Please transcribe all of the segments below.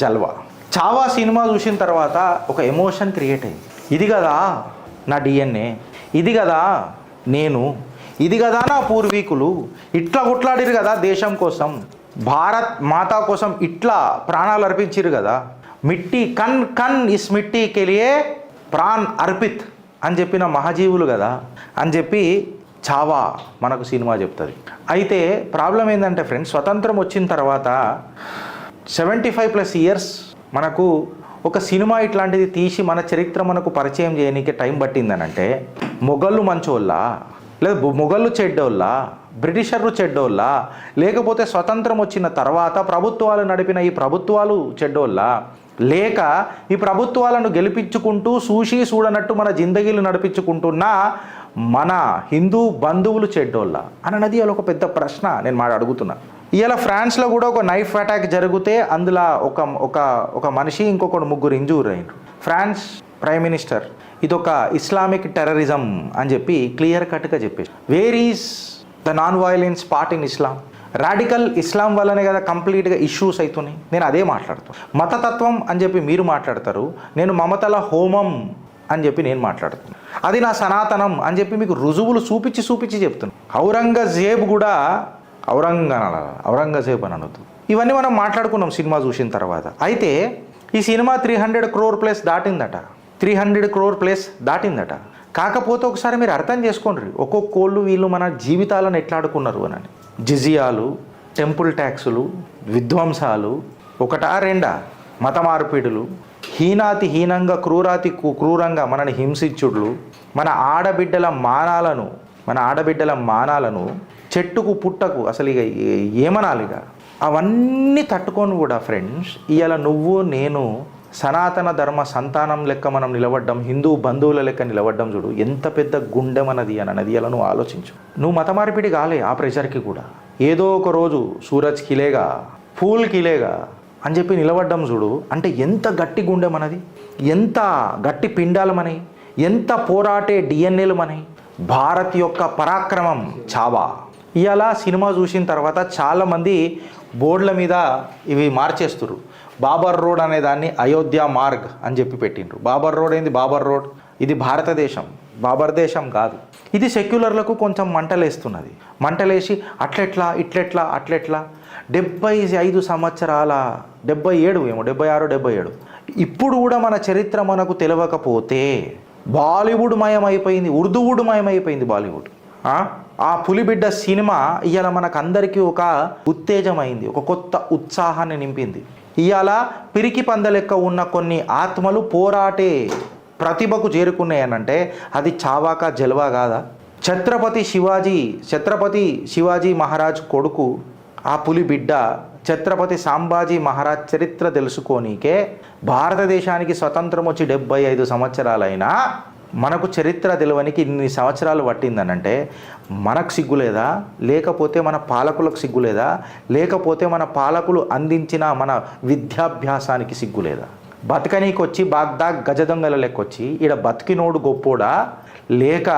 జల్వా. Chhaava cinema చూసిన తర్వాత ఒక ఎమోషన్ క్రియేట్ అయింది. ఇది కదా నా డిఎన్ఏ, ఇది కదా నేను, ఇది కదా నా పూర్వీకులు, ఇట్లా కొట్లాడిరు కదా దేశం కోసం, భారత్ మాతా కోసం ఇట్లా ప్రాణాలు అర్పించిరు కదా, మిట్టి కన్ కన్ ఇస్ మిట్టి కెలియే ప్రాణ్ అర్పిత్ అని చెప్పిన మహాజీవులు కదా అని చెప్పి చావా మనకు సినిమా చెప్తుంది. అయితే ప్రాబ్లం ఏంటంటే ఫ్రెండ్స్, స్వతంత్రం వచ్చిన తర్వాత 75+ ఇయర్స్ మనకు ఒక సినిమా ఇట్లాంటిది తీసి మన చరిత్ర మనకు పరిచయం చేయడానికి టైం పట్టిందనంటే మొఘళ్ళు మంచోళ్ళ, లేదా మొఘళ్ళు చెడ్డోళ్ళ, బ్రిటిషర్లు చెడ్డోళ్ళ, లేకపోతే స్వతంత్రం వచ్చిన తర్వాత ప్రభుత్వాలు నడిపిన ఈ ప్రభుత్వాలు చెడ్డోళ్ళ, లేక ఈ ప్రభుత్వాలను గెలిపించుకుంటూ చూసి చూడనట్టు మన జిందగీలు నడిపించుకుంటున్న మన హిందూ బంధువులు చెడ్డోళ్ళ అన్నది అలా ఒక పెద్ద ప్రశ్న నేను అడుగుతున్నా. ఇవాళ ఫ్రాన్స్లో కూడా ఒక నైఫ్ అటాక్ జరిగితే అందులో ఒక మనిషి ఇంకొక ముగ్గురు ఇంజూర్ అయ్యారు. ఫ్రాన్స్ ప్రైమ్ మినిస్టర్ ఇదొక ఇస్లామిక్ టెర్రరిజం అని చెప్పి క్లియర్ కట్గా చెప్పేసి, where is the non violence part in Islam? Radical Islam వల్లనే కదా కంప్లీట్గా ఇష్యూస్ అవుతున్నాయి. నేను అదే మాట్లాడుతాను. మతతత్వం అని చెప్పి మీరు మాట్లాడతారు, నేను మమతల హోమం అని చెప్పి నేను మాట్లాడుతాను. అది నా సనాతనం అని చెప్పి మీకు రుజువులు చూపించి చెప్తున్నాను. ఔరంగజేబ్ కూడా ఔరంగజేబ్ అని అనొద్దు. ఇవన్నీ మనం మాట్లాడుకున్నాం సినిమా చూసిన తర్వాత. అయితే ఈ సినిమా 300 crore ప్లస్ దాటిందట, 300 crore ప్లస్ దాటిందట. కాకపోతే ఒకసారి మీరు అర్థం చేసుకోండి, ఒక్కొక్కళ్ళు వీళ్ళు మన జీవితాలను ఎట్లాడుకున్నారు అని. జిజియాలు, టెంపుల్ ట్యాక్సులు, విధ్వంసాలు, ఒకటా రెండా, మత మార్పిడులు, హీనంగా క్రూరంగా మనని హింసించుడులు, మన ఆడబిడ్డల మానాలను చెట్టుకు పుట్టకు అసలు ఇక ఏమనాలిగా అవన్నీ తట్టుకొని కూడా ఫ్రెండ్స్ ఇవాళ నువ్వు నేను సనాతన ధర్మ సంతానం లెక్క మనం నిలబడ్డం, హిందూ బంధువుల లెక్క నిలబడ్డం చూడు ఎంత పెద్ద గుండె మనది అన్నది ఇలా నువ్వు ఆలోచించు. నువ్వు మత మార్పిడి కాలే ఆ ప్రెషర్కి కూడా, ఏదో ఒక రోజు సూరజ్ కిలేగా ఫూల్ కిలేగా అని చెప్పి నిలబడ్డం చూడు. అంటే ఎంత గట్టి గుండె మనది, ఎంత గట్టి పిండాలు మనవి, ఎంత పోరాటే డిఎన్ఏలు మనవి. భారత్ యొక్క పరాక్రమం చావా. ఇవాళ సినిమా చూసిన తర్వాత చాలామంది బోర్డుల మీద ఇవి మార్చేస్తున్నారు. బాబర్ రోడ్ అనే దాన్ని అయోధ్య మార్గ్ అని చెప్పి పెట్టిండ్రు. బాబర్ రోడ్ ఏంది? బాబర్ రోడ్ ఇది భారతదేశం, బాబర్ దేశం కాదు. ఇది సెక్యులర్లకు కొంచెం మంటలేస్తున్నది. మంటలేసి అట్లెట్లా 75 సంవత్సరాల 77 ఏమో 76 77 ఇప్పుడు కూడా మన చరిత్ర మనకు తెలియకపోతే బాలీవుడ్ మయమైపోయింది, ఉర్దూవుడ్ మయమైపోయింది బాలీవుడ్. ఆ పులిబిడ్డ సినిమా ఇవాళ మనకు అందరికీ ఒక ఉత్తేజమైంది, ఒక కొత్త ఉత్సాహాన్ని నింపింది. ఇవాళ పిరికి పందలెక్క ఉన్న కొన్ని ఆత్మలు పోరాటే ప్రతిభకు చేరుకున్నాయనంటే అది చావాక జల్వా కాదా? ఛత్రపతి శివాజీ మహారాజ్ కొడుకు ఆ పులి బిడ్డ ఛత్రపతి సంభాజీ మహారాజ్ చరిత్ర తెలుసుకోనికే భారతదేశానికి స్వతంత్రం వచ్చి 75 సంవత్సరాలైనా మనకు చరిత్ర తెలియనికి ఇన్ని సంవత్సరాలు పట్టిందనంటే మనకు సిగ్గులేదా? లేకపోతే మన పాలకులకు సిగ్గులేదా? లేకపోతే మన పాలకులు అందించిన మన విద్యాభ్యాసానికి సిగ్గులేదా? బతకనీకి వచ్చి బాగ్దాగ్ గజదొంగల లెక్కొచ్చి ఈడ బతికినోడు గొప్పోడా, లేక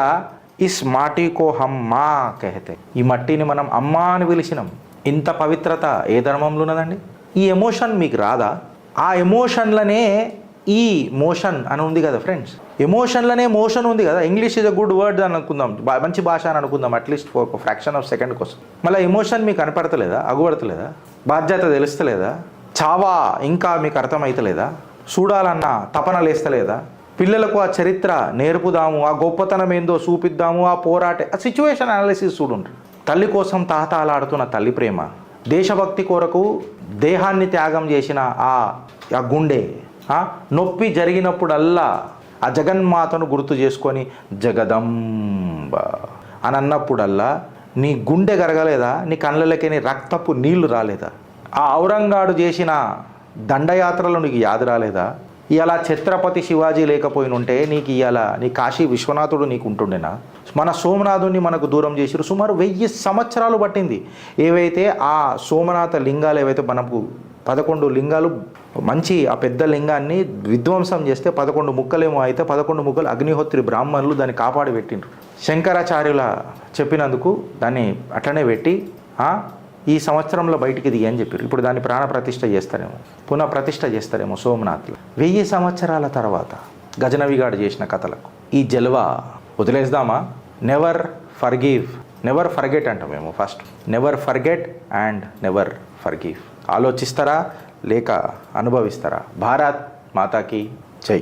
ఇస్ మాటీకో హమ్ మా కహతే, ఈ మట్టిని మనం అమ్మా అని పిలిచినాం. ఇంత పవిత్రత ఏ ధర్మంలో ఉన్నదండి? ఈ ఎమోషన్ మీకు రాదా? ఆ ఎమోషన్లనే ఈ మోషన్ అని ఉంది కదా ఫ్రెండ్స్, ఎమోషన్లనే మోషన్ ఉంది కదా. English is a good word అని అనుకుందాం, మంచి భాష అని అనుకుందాం, అట్లీస్ట్ ఒక ఫ్రాక్షన్ ఆఫ్ సెకండ్ కోసం. మళ్ళీ ఎమోషన్ మీకు కనపడతలేదా? అగుపడతలేదా? బాధ్యత తెలుస్తలేదా? చావా ఇంకా మీకు అర్థమవుతలేదా? చూడాలన్న తపన లేస్తలేదా? పిల్లలకు ఆ చరిత్ర నేర్పుదాము, ఆ గొప్పతనం ఏందో చూపిద్దాము, ఆ పోరాటే ఆ సిచ్యువేషన్ అనాలిసిస్ చూడండి. తల్లి కోసం తాహతాలాడుతున్న తల్లి ప్రేమ, దేశభక్తి కొరకు దేహాన్ని త్యాగం చేసిన ఆ గుండె, నొప్పి జరిగినప్పుడల్లా ఆ జగన్మాతను గుర్తు చేసుకొని జగదంబ అని అన్నప్పుడల్లా నీ గుండె కరగలేదా? నీ కళ్ళలకి నీ రక్తపు నీళ్లు రాలేదా? ఆ ఔరంగాడు చేసిన దండయాత్రలు నీకు యాద రాలేదా? ఇవాళ ఛత్రపతి శివాజీ లేకపోయినుంటే నీకు ఇవాళ నీ కాశీ విశ్వనాథుడు నీకు ఉంటుండేనా? మన సోమనాథుని మనకు దూరం చేసిరు. సుమారు 1000 సంవత్సరాలు పట్టింది. ఏవైతే ఆ సోమనాథ లింగాలు ఏవైతే మనకు 11 లింగాలు మంచి ఆ పెద్ద లింగాన్ని విధ్వంసం చేస్తే 11 ముక్కలేమో అయితే 11 ముక్కలు అగ్నిహోత్రి బ్రాహ్మణులు దాన్ని కాపాడి పెట్టిండ్రు. శంకరాచార్యుల చెప్పినందుకు దాన్ని అట్లనే పెట్టి ఈ సంవత్సరంలో బయటికి దిగి అని చెప్పారు. ఇప్పుడు దాన్ని ప్రాణప్రతిష్ఠ చేస్తారేమో, పునః ప్రతిష్ఠ చేస్తారేమో సోమనాథ్లో. 1000 సంవత్సరాల తర్వాత గజనవిగాడు చేసిన కథలకు ఈ జల్వా వదిలేద్దామా? నెవర్ ఫర్గివ్, నెవర్ ఫర్గెట్ అంటాం మేము. First never forget and never forgive. ఆలోచిస్తారా లేక అనుభవిస్తారా? భారత్ మాతాకి జై.